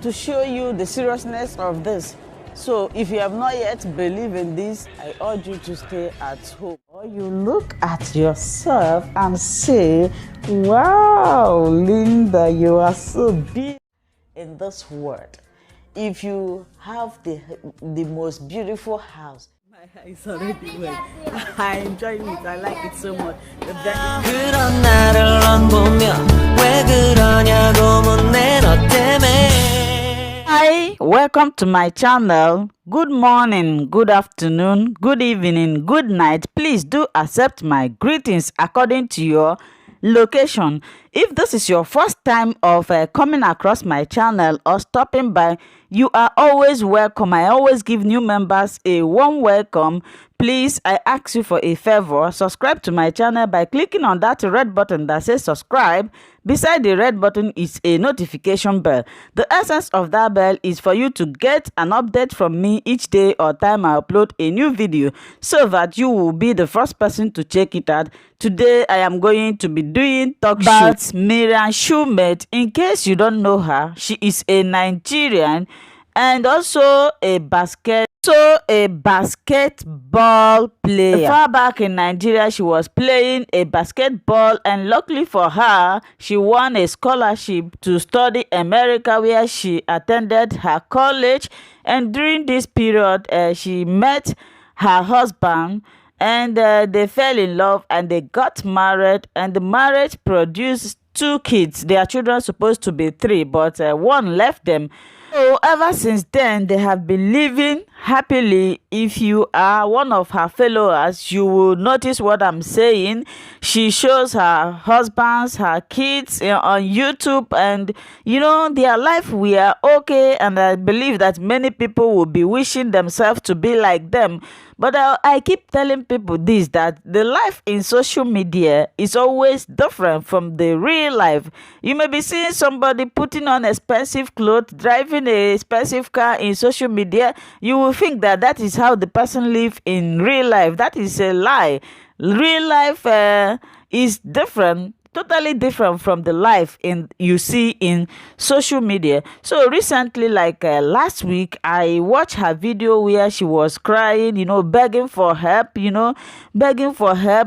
to show you the seriousness of this. So if you have not yet believed in this, I urge you to stay at home. Or you look at yourself and say, wow, Linda, you are so big in this world. If you have the most beautiful house, my hair is already wet. I enjoy it. I like it so much. 그런 나를 넌 보며 왜 그러냐고 묻네 너 때문에. Hi, welcome to my channel. Good morning, good afternoon, good evening, good night. Please do accept my greetings according to your location. If this is your first time of coming across my channel or stopping by, you are always welcome. I always give new members a warm welcome. Please, I ask you for a favor. Subscribe to my channel by clicking on that red button that says subscribe. Beside the red button is a notification bell. The essence of that bell is for you to get an update from me each day or time I upload a new video, so that you will be the first person to check it out. Today, I am going to be doing talk about Maryam Shumate. In case you don't know her, she is a Nigerian and also a basketball player. Far back in Nigeria, she was playing a basketball, and luckily for her, she won a scholarship to study America, where she attended her college. And during this period, she met her husband, and they fell in love and they got married, and the marriage produced 2 kids. Their children supposed to be 3, but one left them. So ever since then, they have been living happily. If you are one of her followers, you will notice what I'm saying. She shows her husbands, her kids on YouTube, and their life, we are okay. And I believe that many people will be wishing themselves to be like them. But I keep telling people this, that the life in social media is always different from the real life. You may be seeing somebody putting on expensive clothes, driving a expensive car in social media. You will think that that is how the person lives in real life. That is a lie. Real life is different, totally different from the life you see in social media. So recently, like last week, I watched her video where she was crying, begging for help,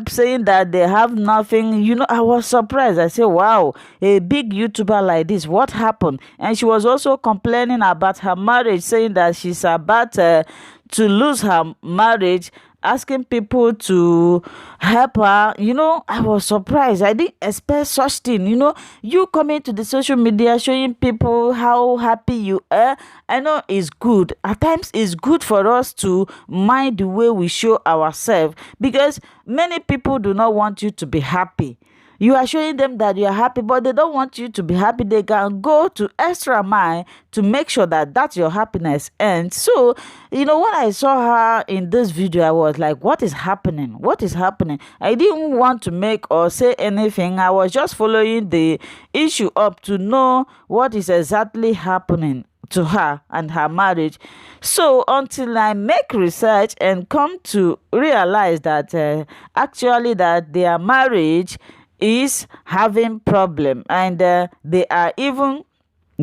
saying that they have nothing. I was surprised. I said, wow, a big YouTuber like this, what happened? And she was also complaining about her marriage, saying that she's about to lose her marriage, asking people to help her. I was surprised. I didn't expect such thing. You coming to the social media showing people how happy you are. I know it's good. At times it's good for us to mind the way we show ourselves, because many people do not want you to be happy. You are showing them that you are happy, but they don't want you to be happy. They can go to extra mile to make sure that your happiness ends. So, when I saw her in this video, I was like, what is happening? What is happening? I didn't want to make or say anything. I was just following the issue up to know what is exactly happening to her and her marriage. So until I make research and come to realize that actually that their marriage is having problem, and they are even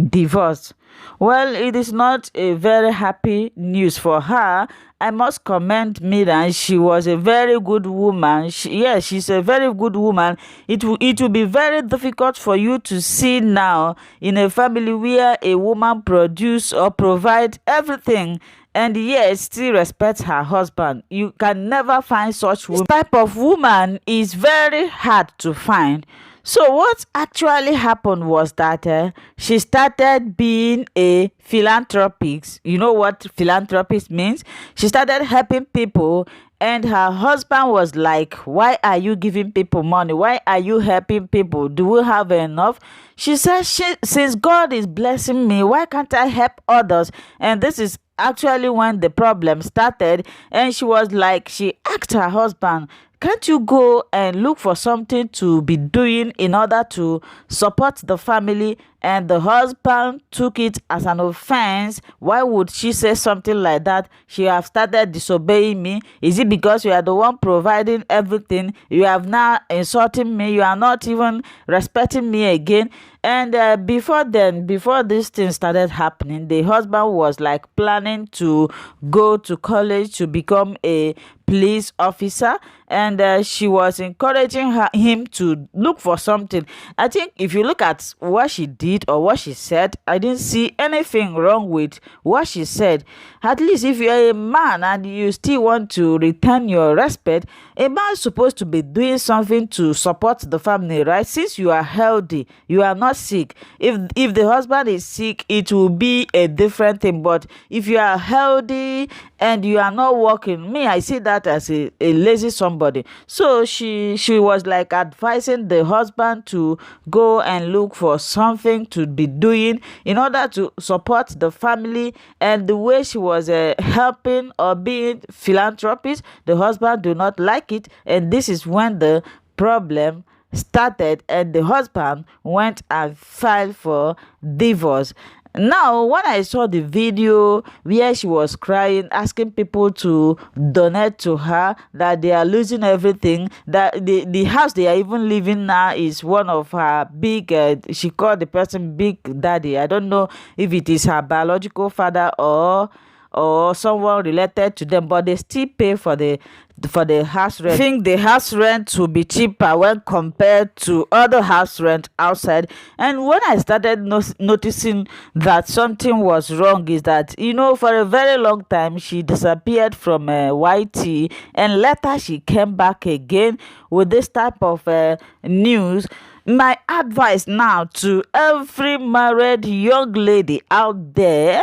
divorced. Well, it is not a very happy news for her. I must commend Maryam. She was a very good woman. She's a very good woman. It will be very difficult for you to see now in a family where a woman produce or provide everything, and yet still respect her husband. You can never find such woman. This type of woman is very hard to find. So what actually happened was that she started being a philanthropist. You know what philanthropist means? She started helping people, and her husband was like, why are you giving people money? Why are you helping people? Do we have enough? She said, since God is blessing me, why can't I help others? And this is actually when the problem started. And she was like, she asked her husband, can't you go and look for something to be doing in order to support the family? and the husband took it as an offense. Why would she say something like that? She have started disobeying me. Is it because you are the one providing everything? You have now insulting me. You are not even respecting me again. And before this thing started happening, the husband was like planning to go to college to become a police officer, and she was encouraging him to look for something. I think if you look at what she did or what she said, I didn't see anything wrong with what she said. At least if you're a man and you still want to return your respect, a man is supposed to be doing something to support the family, right? Since you are healthy, you are not sick. If the husband is sick, it will be a different thing. But if you are healthy and you are not working, me, I see that as a lazy somebody. So she was like advising the husband to go and look for something to be doing in order to support the family. And the way she was helping or being philanthropist, the husband do not like it, and this is when the problem started, and the husband went and filed for divorce. Now, when I saw the video where she was crying, asking people to donate to her, that they are losing everything, that the house they are even living now is one of her big, she called the person Big Daddy. I don't know if it is her biological father or someone related to them, but they still pay for the house rent. I think the house rent will be cheaper when compared to other house rent outside. And when I started noticing that something was wrong is that, for a very long time she disappeared from YT, and later she came back again with this type of news. My advice now to every married young lady out there: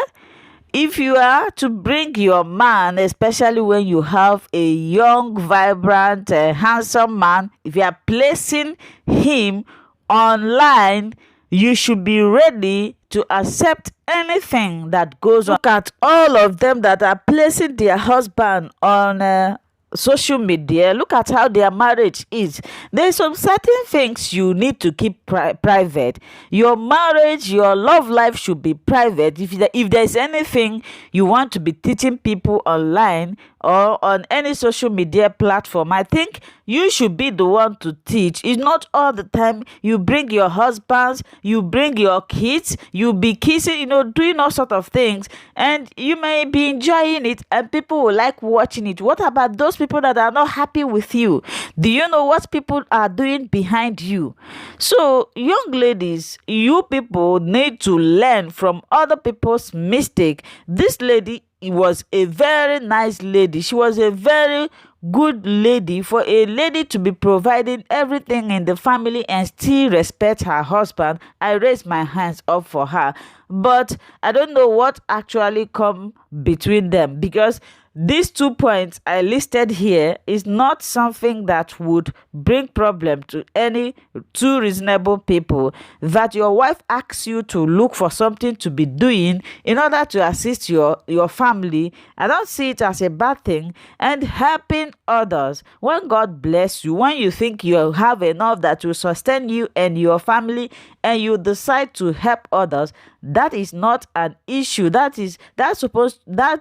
if you are to bring your man, especially when you have a young, vibrant, handsome man, if you are placing him online, you should be ready to accept anything that goes on. Look at all of them that are placing their husband on social media. Look at how their marriage is. There's some certain things you need to keep private. Your marriage, your love life should be private. If there's anything you want to be teaching people online or on any social media platform, I think you should be the one to teach. It's not all the time you bring your husbands, you bring your kids, you be kissing, doing all sort of things, and you may be enjoying it and people will like watching it. What about those people that are not happy with you? Do you know what people are doing behind you? So young ladies, you people need to learn from other people's mistake. This lady was a very nice lady. She was a very good lady. For a lady to be providing everything in the family and still respect her husband, I raise my hands up for her. But I don't know what actually come between them, because these 2 points I listed here is not something that would bring problem to any two reasonable people. That your wife asks you to look for something to be doing in order to assist your family, I don't see it as a bad thing. And helping others, when God bless you, when you think you have enough that will sustain you and your family, and you decide to help others, that is not an issue. That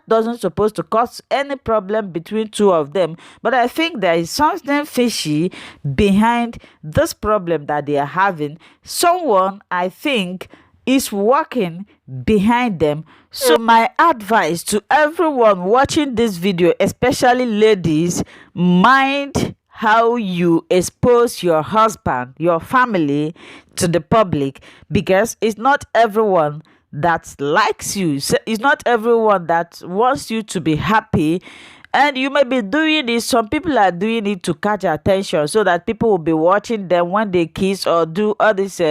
doesn't supposed to cause any problem between two of them. But I think there is something fishy behind this problem that they are having. Someone, I think, is working behind them. So my advice to everyone watching this video, especially ladies, mind how you expose your husband, your family to the public, because it's not everyone that likes you. It's not everyone that wants you to be happy. And you may be doing this, some people are doing it to catch attention so that people will be watching them when they kiss or do all these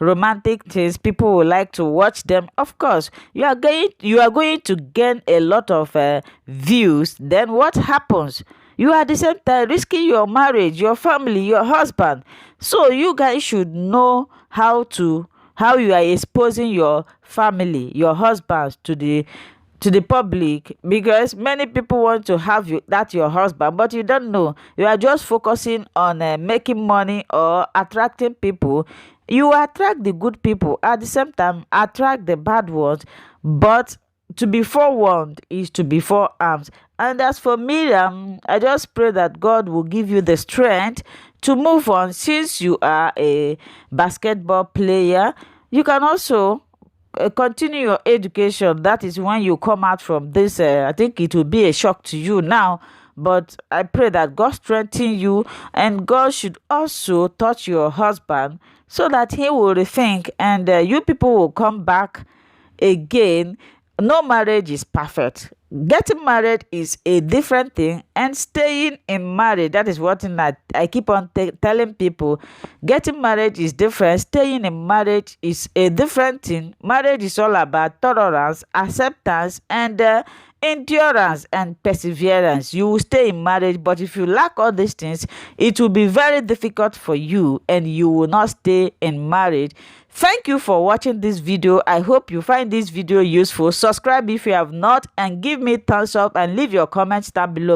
romantic things. People will like to watch them. Of course, you are going to gain a lot of views. Then what happens? You are at the same time risking your marriage, your family, your husband. So you guys should know how you are exposing your family, your husbands to the public, because many people want to have your husband, but you don't know. You are just focusing on making money or attracting people. You attract the good people, at the same time attract the bad ones, but to be forewarned is to be forearmed. And as for Miriam, I just pray that God will give you the strength to move on. Since you are a basketball player, you can also continue your education. That is when you come out from this. I think it will be a shock to you now, but I pray that God strengthen you, and God should also touch your husband so that he will rethink, and you people will come back again. No marriage is perfect. Getting married is a different thing, and staying in marriage, that is what I keep on telling people. Getting married is different. Staying in marriage is a different thing. Marriage is all about tolerance, acceptance, and endurance and perseverance. You will stay in marriage, but if you lack all these things, it will be very difficult for you, and you will not stay in marriage. Thank you for watching this video. I hope you find this video useful. Subscribe if you have not, and give me thumbs up and leave your comments down below.